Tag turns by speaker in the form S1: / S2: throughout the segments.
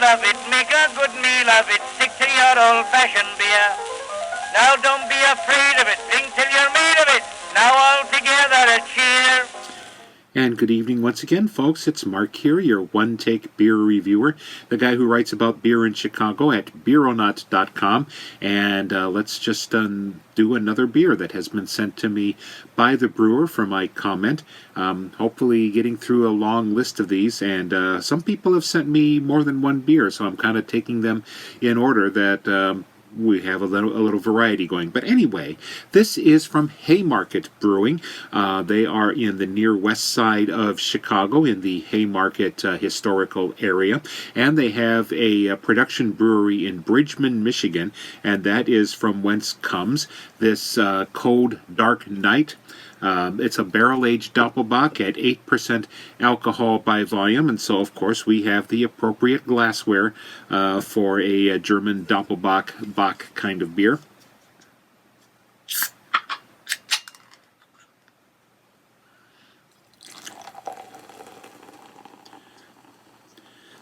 S1: of it, make a good meal of it, stick to your old-fashioned beer. Now don't be afraid of it, drink till you're made of it. Now all together a cheer.
S2: And good evening once again, folks. It's Mark here, your one-take beer reviewer, the guy who writes about beer in Chicago at Barrel-Aged.com. And let's just do another beer that has been sent to me by the brewer for my comment. Hopefully getting through a long list of these. And some people have sent me more than one beer, so I'm kind of taking them in order that we have a little variety going. But anyway, this is from Haymarket Brewing. They are in the near west side of Chicago in the Haymarket historical area. And they have a production brewery in Bridgman, Michigan. And that is from whence comes this Cold Dark Night. It's a barrel-aged Doppelbock at 8% alcohol by volume, and so, of course, we have the appropriate glassware for a German Doppelbock kind of beer.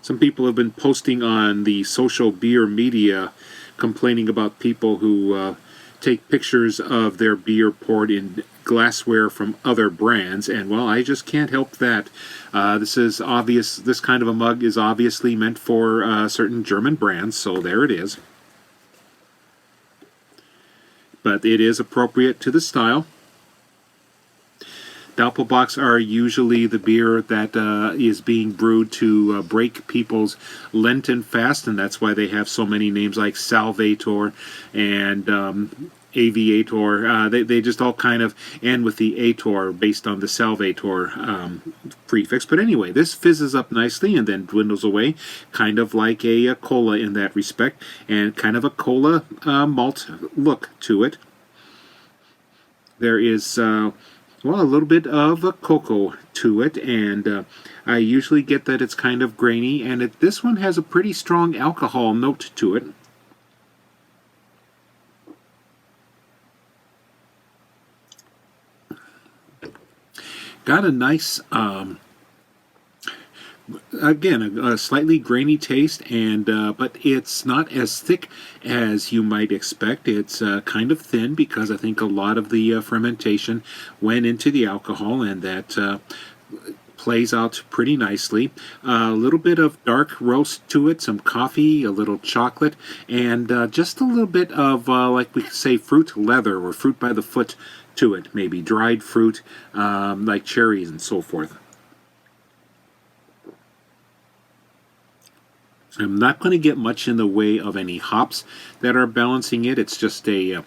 S2: Some people have been posting on the social beer media complaining about people who take pictures of their beer poured in glassware from other brands, and well, I just can't help that. This is obvious. This kind of a mug is obviously meant for certain German brands, so there it is. But it is appropriate to the style. Doppelbocks are usually the beer that is being brewed to break people's Lenten fast, and that's why they have so many names like Salvator and Aviator. They just all kind of end with the ator based on the Salvator prefix. But anyway, this fizzes up nicely and then dwindles away, kind of like a cola in that respect, and kind of a cola malt look to it. There is well, a little bit of a cocoa to it, and I usually get that it's kind of grainy, and this one has a pretty strong alcohol note to it. Got a nice, again, a slightly grainy taste, and but it's not as thick as you might expect. It's kind of thin because I think a lot of the fermentation went into the alcohol, and that plays out pretty nicely. A little bit of dark roast to it, some coffee, a little chocolate, and just a little bit of, like we could say, fruit leather or fruit by the foot to it, maybe dried fruit like cherries and so forth. I'm not going to get much in the way of any hops that are balancing it. It's just a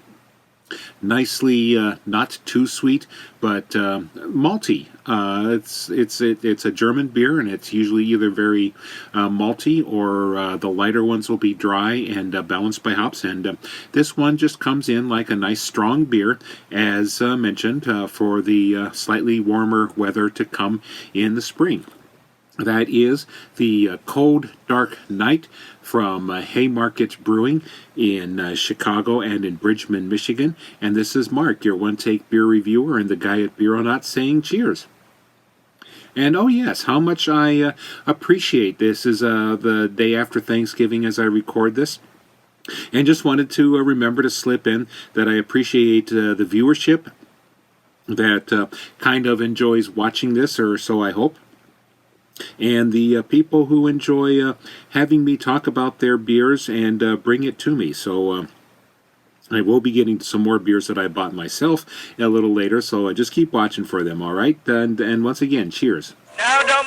S2: nicely not too sweet, but malty. It's a German beer, and it's usually either very malty or the lighter ones will be dry and balanced by hops. And this one just comes in like a nice strong beer, as mentioned, for the slightly warmer weather to come in the spring. That is the Cold Dark Night from Haymarket Brewing in Chicago and in Bridgman, Michigan. And this is Mark, your one-take beer reviewer and the guy at Beer or Not, saying cheers. And oh yes, how much I appreciate this. Is the day after Thanksgiving as I record this. And just wanted to remember to slip in that I appreciate the viewership that kind of enjoys watching this, or so I hope. And the people who enjoy having me talk about their beers and bring it to me. So I will be getting some more beers that I bought myself a little later, so just keep watching for them, all right? And once again, cheers.
S1: Now don't